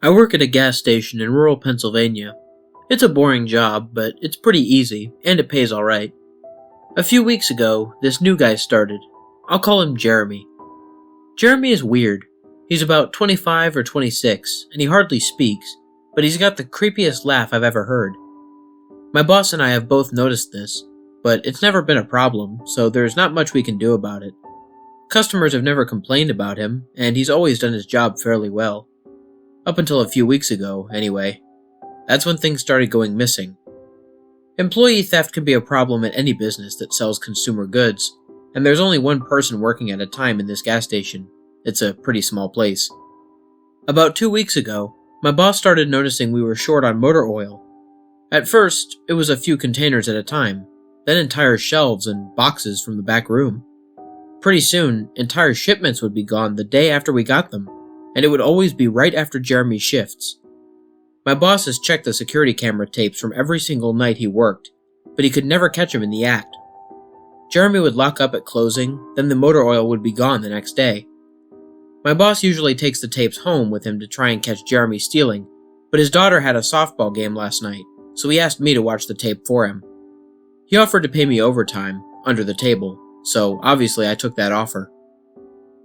I work at a gas station in rural Pennsylvania. It's a boring job, but it's pretty easy, and it pays alright. A few weeks ago, this new guy started. I'll call him Jeremy. Jeremy is weird. He's about 25 or 26, and he hardly speaks, but he's got the creepiest laugh I've ever heard. My boss and I have both noticed this, but it's never been a problem, so there's not much we can do about it. Customers have never complained about him, and he's always done his job fairly well. Up until a few weeks ago, anyway. That's when things started going missing. Employee theft can be a problem at any business that sells consumer goods, and there's only one person working at a time in this gas station. It's a pretty small place. About 2 weeks ago, my boss started noticing we were short on motor oil. At first, it was a few containers at a time, then entire shelves and boxes from the back room. Pretty soon, entire shipments would be gone the day after we got them, and it would always be right after Jeremy's shifts. My boss has checked the security camera tapes from every single night he worked, but he could never catch him in the act. Jeremy would lock up at closing, then the motor oil would be gone the next day. My boss usually takes the tapes home with him to try and catch Jeremy stealing, but his daughter had a softball game last night, so he asked me to watch the tape for him. He offered to pay me overtime, under the table, so obviously I took that offer.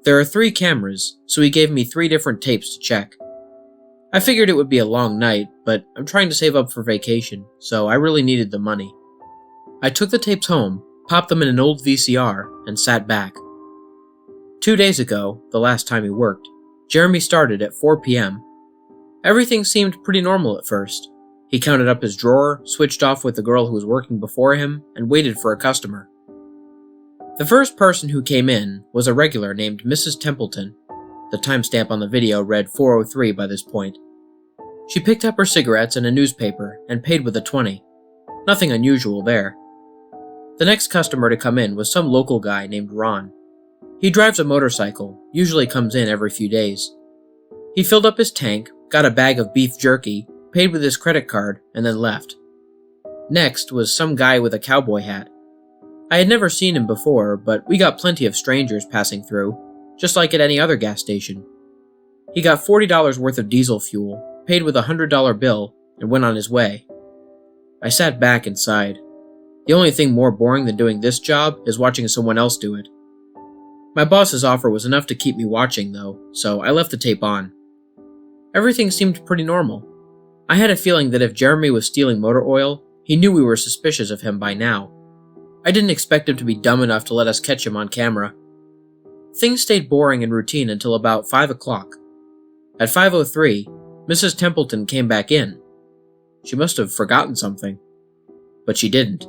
There are 3 cameras, so he gave me 3 different tapes to check. I figured it would be a long night, but I'm trying to save up for vacation, so I really needed the money. I took the tapes home, popped them in an old VCR, and sat back. 2 days ago, the last time he worked, Jeremy started at 4 p.m. Everything seemed pretty normal at first. He counted up his drawer, switched off with the girl who was working before him, and waited for a customer. The first person who came in was a regular named Mrs. Templeton. The timestamp on the video read 4:03 by this point. She picked up her cigarettes and a newspaper and paid with a 20. Nothing unusual there. The next customer to come in was some local guy named Ron. He drives a motorcycle, usually comes in every few days. He filled up his tank, got a bag of beef jerky, paid with his credit card, and then left. Next was some guy with a cowboy hat. I had never seen him before, but we got plenty of strangers passing through, just like at any other gas station. He got $40 worth of diesel fuel, paid with a $100 bill, and went on his way. I sat back and sighed. The only thing more boring than doing this job is watching someone else do it. My boss's offer was enough to keep me watching, though, so I left the tape on. Everything seemed pretty normal. I had a feeling that if Jeremy was stealing motor oil, he knew we were suspicious of him by now. I didn't expect him to be dumb enough to let us catch him on camera. Things stayed boring and routine until about 5 o'clock. At 5:03, Mrs. Templeton came back in. She must have forgotten something. But she didn't.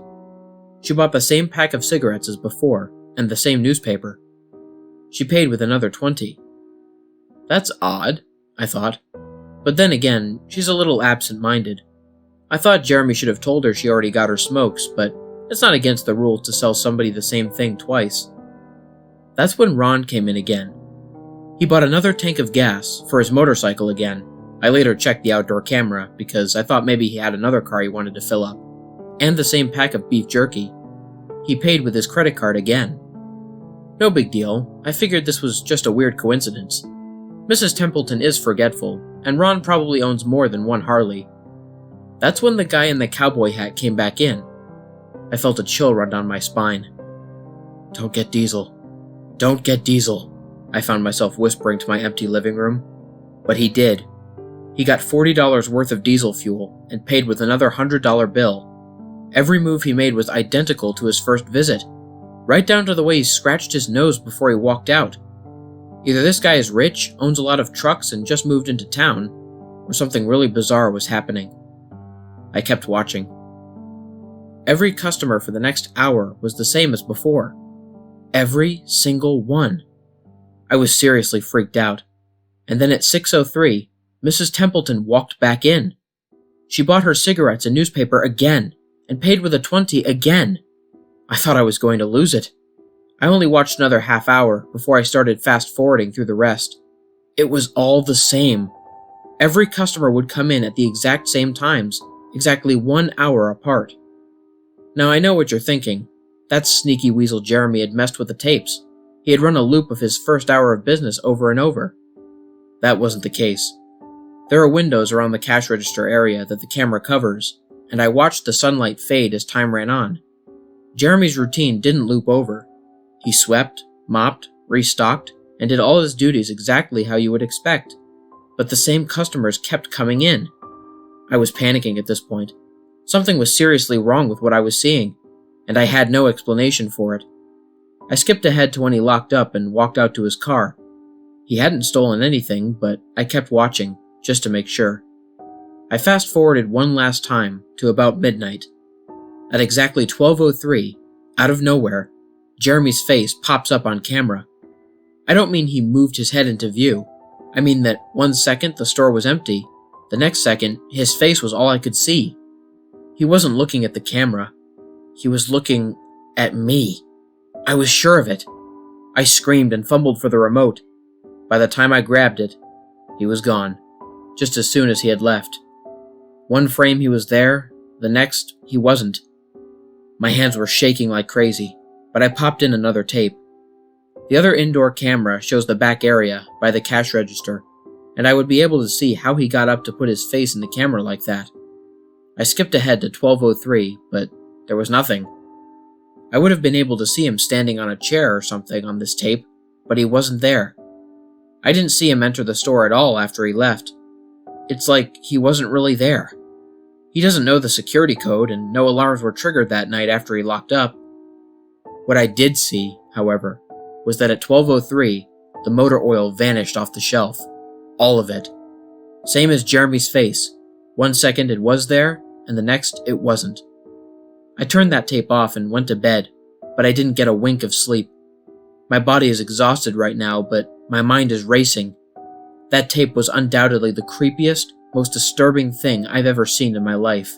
She bought the same pack of cigarettes as before, and the same newspaper. She paid with another 20. That's odd, I thought. But then again, she's a little absent-minded. I thought Jeremy should have told her she already got her smokes, but it's not against the rules to sell somebody the same thing twice. That's when Ron came in again. He bought another tank of gas for his motorcycle again. I later checked the outdoor camera because I thought maybe he had another car he wanted to fill up. And the same pack of beef jerky. He paid with his credit card again. No big deal. I figured this was just a weird coincidence. Mrs. Templeton is forgetful, and Ron probably owns more than one Harley. That's when the guy in the cowboy hat came back in. I felt a chill run down my spine. Don't get diesel. Don't get diesel, I found myself whispering to my empty living room. But he did. He got $40 worth of diesel fuel and paid with another $100 bill. Every move he made was identical to his first visit, right down to the way he scratched his nose before he walked out. Either this guy is rich, owns a lot of trucks, and just moved into town, or something really bizarre was happening. I kept watching. Every customer for the next hour was the same as before. Every single one. I was seriously freaked out. And then at 6:03, Mrs. Templeton walked back in. She bought her cigarettes and newspaper again, and paid with a 20 again. I thought I was going to lose it. I only watched another half hour before I started fast-forwarding through the rest. It was all the same. Every customer would come in at the exact same times, exactly 1 hour apart. Now I know what you're thinking. That sneaky weasel Jeremy had messed with the tapes. He had run a loop of his first hour of business over and over. That wasn't the case. There are windows around the cash register area that the camera covers, and I watched the sunlight fade as time ran on. Jeremy's routine didn't loop over. He swept, mopped, restocked, and did all his duties exactly how you would expect. But the same customers kept coming in. I was panicking at this point. Something was seriously wrong with what I was seeing, and I had no explanation for it. I skipped ahead to when he locked up and walked out to his car. He hadn't stolen anything, but I kept watching, just to make sure. I fast-forwarded one last time to about midnight. At exactly 12:03, out of nowhere, Jeremy's face pops up on camera. I don't mean he moved his head into view. I mean that 1 second the store was empty. The next second, his face was all I could see. He wasn't looking at the camera. He was looking at me. I was sure of it. I screamed and fumbled for the remote. By the time I grabbed it, he was gone, just as soon as he had left. One frame he was there, the next he wasn't. My hands were shaking like crazy, but I popped in another tape. The other indoor camera shows the back area by the cash register, and I would be able to see how he got up to put his face in the camera like that. I skipped ahead to 12:03, but there was nothing. I would have been able to see him standing on a chair or something on this tape, but he wasn't there. I didn't see him enter the store at all after he left. It's like he wasn't really there. He doesn't know the security code, and no alarms were triggered that night after he locked up. What I did see, however, was that at 12:03, the motor oil vanished off the shelf. All of it. Same as Jeremy's face. 1 second it was there, and the next it wasn't. I turned that tape off and went to bed, but I didn't get a wink of sleep. My body is exhausted right now, but my mind is racing. That tape was undoubtedly the creepiest, most disturbing thing I've ever seen in my life.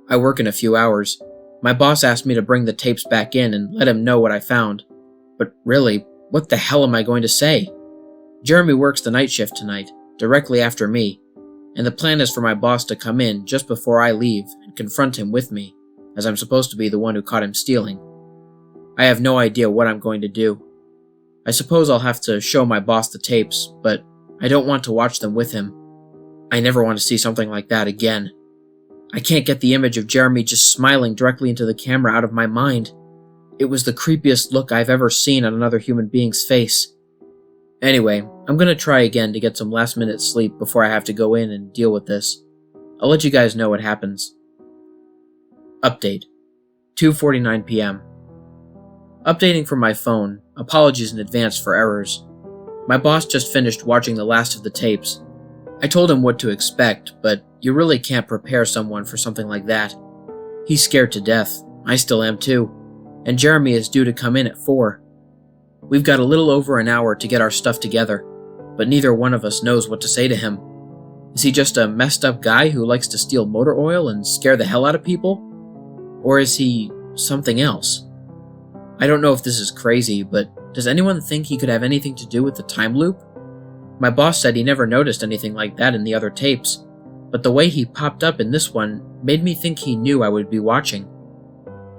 I work in a few hours. My boss asked me to bring the tapes back in and let him know what I found. But really, what the hell am I going to say? Jeremy works the night shift tonight, directly after me, and the plan is for my boss to come in just before I leave and confront him with me, as I'm supposed to be the one who caught him stealing. I have no idea what I'm going to do. I suppose I'll have to show my boss the tapes, but I don't want to watch them with him. I never want to see something like that again. I can't get the image of Jeremy just smiling directly into the camera out of my mind. It was the creepiest look I've ever seen on another human being's face. Anyway, I'm gonna try again to get some last-minute sleep before I have to go in and deal with this. I'll let you guys know what happens. Update. 2:49 p.m. Updating from my phone. Apologies in advance for errors. My boss just finished watching the last of the tapes. I told him what to expect, but you really can't prepare someone for something like that. He's scared to death. I still am too. And Jeremy is due to come in at 4. We've got a little over an hour to get our stuff together, but neither one of us knows what to say to him. Is he just a messed up guy who likes to steal motor oil and scare the hell out of people? Or is he something else? I don't know if this is crazy, but does anyone think he could have anything to do with the time loop? My boss said he never noticed anything like that in the other tapes, but the way he popped up in this one made me think he knew I would be watching.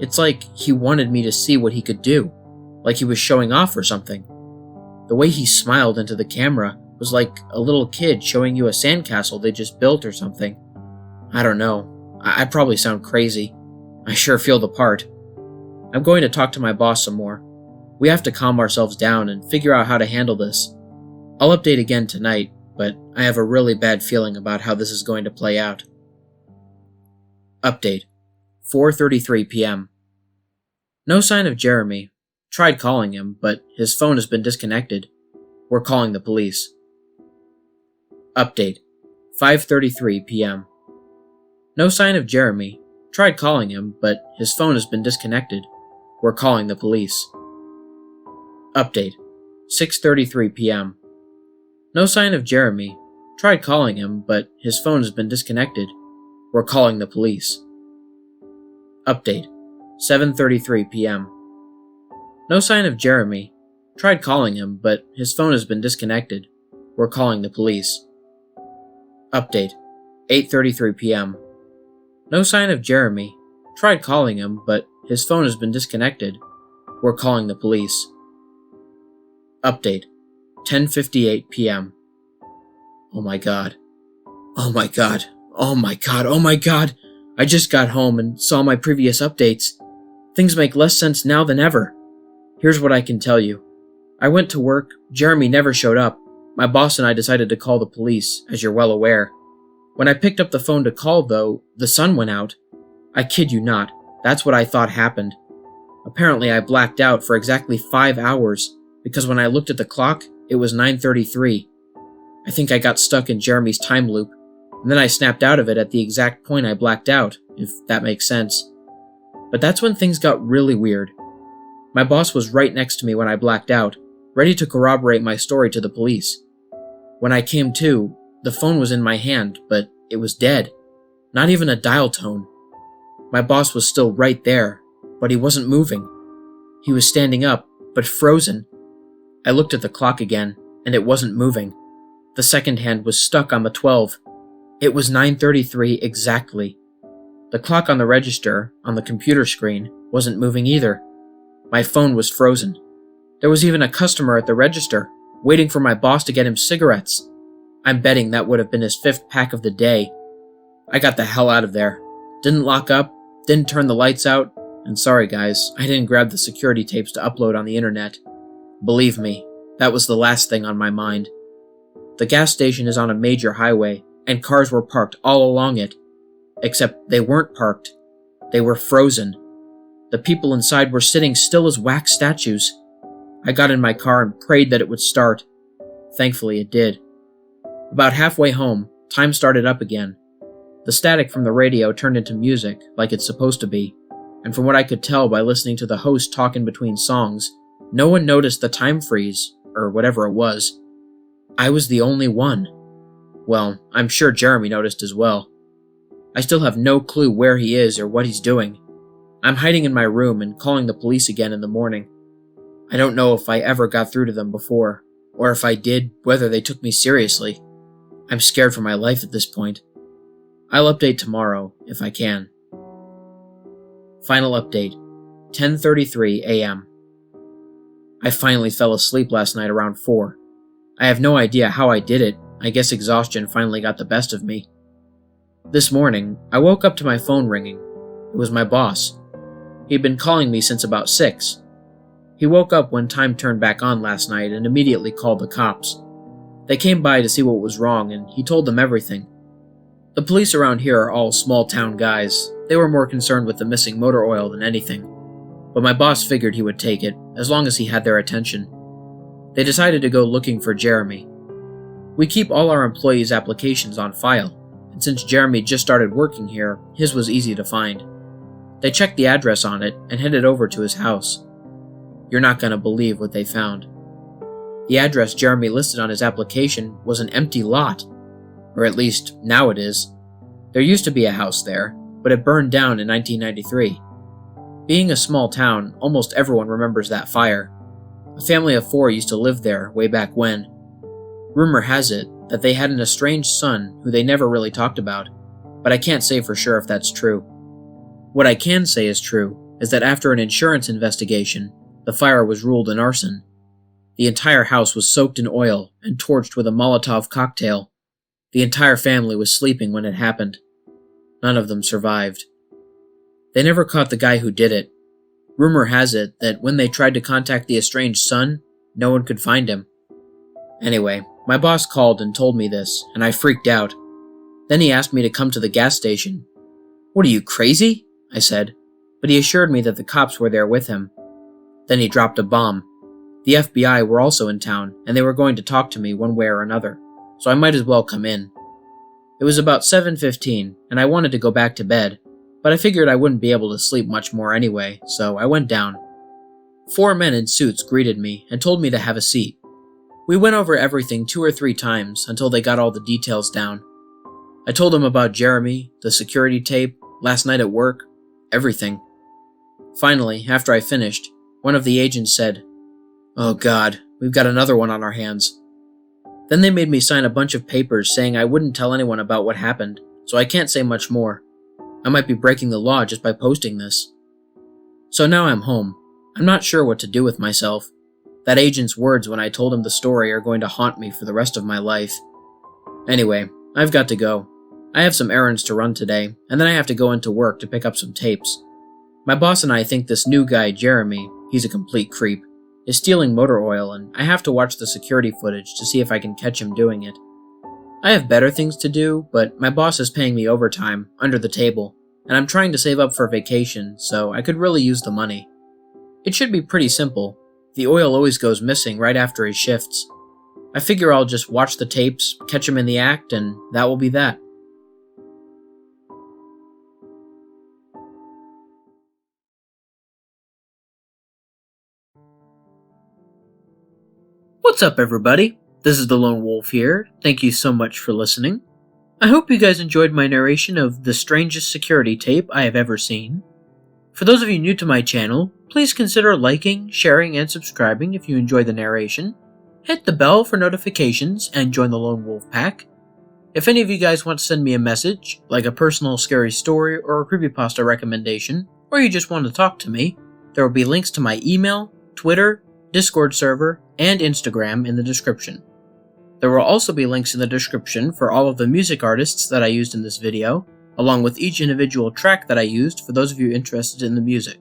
It's like he wanted me to see what he could do, like he was showing off or something. The way he smiled into the camera was like a little kid showing you a sandcastle they just built or something. I don't know. I probably sound crazy. I sure feel the part. I'm going to talk to my boss some more. We have to calm ourselves down and figure out how to handle this. I'll update again tonight, but I have a really bad feeling about how this is going to play out. Update. 4:33 p.m. No sign of Jeremy. Tried calling him, but his phone has been disconnected. We're calling the police. Update. 5:33 p.m. No sign of Jeremy. Tried calling him, but his phone has been disconnected. We're calling the police. Update. 6:33 p.m. No sign of Jeremy. Tried calling him, but his phone has been disconnected. We're calling the police. Update. 7:33 p.m. No sign of Jeremy. Tried calling him, but his phone has been disconnected. We're calling the police. Update. 8:33 p.m. No sign of Jeremy. Tried calling him, but his phone has been disconnected. We're calling the police. Update. 10:58 p.m. Oh my god. Oh my god. Oh my god. Oh my god. I just got home and saw my previous updates. Things make less sense now than ever. Here's what I can tell you. I went to work, Jeremy never showed up. My boss and I decided to call the police, as you're well aware. When I picked up the phone to call, though, the sun went out. I kid you not, that's what I thought happened. Apparently I blacked out for exactly 5 hours, because when I looked at the clock, it was 9:33. I think I got stuck in Jeremy's time loop, and then I snapped out of it at the exact point I blacked out, if that makes sense. But that's when things got really weird. My boss was right next to me when I blacked out, ready to corroborate my story to the police. When I came to, the phone was in my hand, but it was dead. Not even a dial tone. My boss was still right there, but he wasn't moving. He was standing up, but frozen. I looked at the clock again, and it wasn't moving. The second hand was stuck on the 12. It was 9:33 exactly. The clock on the register, on the computer screen, wasn't moving either. My phone was frozen. There was even a customer at the register, waiting for my boss to get him cigarettes. I'm betting that would have been his 5th pack of the day. I got the hell out of there. Didn't lock up, didn't turn the lights out, and sorry guys, I didn't grab the security tapes to upload on the internet. Believe me, that was the last thing on my mind. The gas station is on a major highway, and cars were parked all along it. Except they weren't parked. They were frozen. The people inside were sitting still as wax statues. I got in my car and prayed that it would start. Thankfully it did. About halfway home, time started up again. The static from the radio turned into music, like it's supposed to be, and from what I could tell by listening to the host talk in between songs, no one noticed the time freeze, or whatever it was. I was the only one. Well, I'm sure Jeremy noticed as well. I still have no clue where he is or what he's doing. I'm hiding in my room and calling the police again in the morning. I don't know if I ever got through to them before, or if I did, whether they took me seriously. I'm scared for my life at this point. I'll update tomorrow, if I can. Final update, 10:33 a.m. I finally fell asleep last night around 4. I have no idea how I did it. I guess exhaustion finally got the best of me. This morning, I woke up to my phone ringing. It was my boss. He'd been calling me since about 6. He woke up when time turned back on last night and immediately called the cops. They came by to see what was wrong, and he told them everything. The police around here are all small-town guys. They were more concerned with the missing motor oil than anything. But my boss figured he would take it, as long as he had their attention. They decided to go looking for Jeremy. We keep all our employees' applications on file, and since Jeremy just started working here, his was easy to find. They checked the address on it and headed over to his house. You're not going to believe what they found. The address Jeremy listed on his application was an empty lot. Or at least, now it is. There used to be a house there, but it burned down in 1993. Being a small town, almost everyone remembers that fire. A family of 4 used to live there way back when. Rumor has it that they had an estranged son who they never really talked about, but I can't say for sure if that's true. What I can say is true is that after an insurance investigation, the fire was ruled an arson. The entire house was soaked in oil and torched with a Molotov cocktail. The entire family was sleeping when it happened. None of them survived. They never caught the guy who did it. Rumor has it that when they tried to contact the estranged son, no one could find him. Anyway, my boss called and told me this, and I freaked out. Then he asked me to come to the gas station. "What are you, crazy?" I said, but he assured me that the cops were there with him. Then he dropped a bomb. The FBI were also in town, and they were going to talk to me one way or another, so I might as well come in. It was about 7:15, and I wanted to go back to bed, but I figured I wouldn't be able to sleep much more anyway, so I went down. 4 men in suits greeted me and told me to have a seat. We went over everything 2 or 3 times until they got all the details down. I told them about Jeremy, the security tape, last night at work, everything. Finally, after I finished, one of the agents said, "Oh God, we've got another one on our hands." Then they made me sign a bunch of papers saying I wouldn't tell anyone about what happened, so I can't say much more. I might be breaking the law just by posting this. So now I'm home. I'm not sure what to do with myself. That agent's words when I told him the story are going to haunt me for the rest of my life. Anyway, I've got to go. I have some errands to run today, and then I have to go into work to pick up some tapes. My boss and I think this new guy, Jeremy, he's a complete creep, is stealing motor oil, and I have to watch the security footage to see if I can catch him doing it. I have better things to do, but my boss is paying me overtime, under the table, and I'm trying to save up for vacation, so I could really use the money. It should be pretty simple. The oil always goes missing right after his shifts. I figure I'll just watch the tapes, catch him in the act, and that will be that. What's up, everybody? This is the Lone Wolf here. Thank you so much for listening. I hope you guys enjoyed my narration of the strangest security tape I have ever seen. For those of you new to my channel, please consider liking, sharing, and subscribing if you enjoy the narration. Hit the bell for notifications and join the Lone Wolf Pack. If any of you guys want to send me a message, like a personal scary story or a creepypasta recommendation, or you just want to talk to me, there will be links to my email, Twitter, Discord server, and Instagram in the description. There will also be links in the description for all of the music artists that I used in this video, along with each individual track that I used for those of you interested in the music.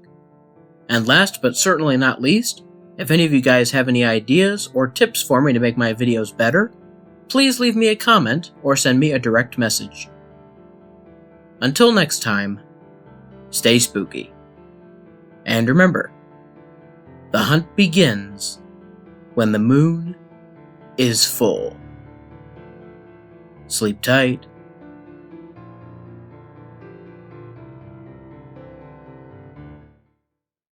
And last but certainly not least, if any of you guys have any ideas or tips for me to make my videos better, please leave me a comment or send me a direct message. Until next time, stay spooky. And remember, the hunt begins when the moon is full. Sleep tight.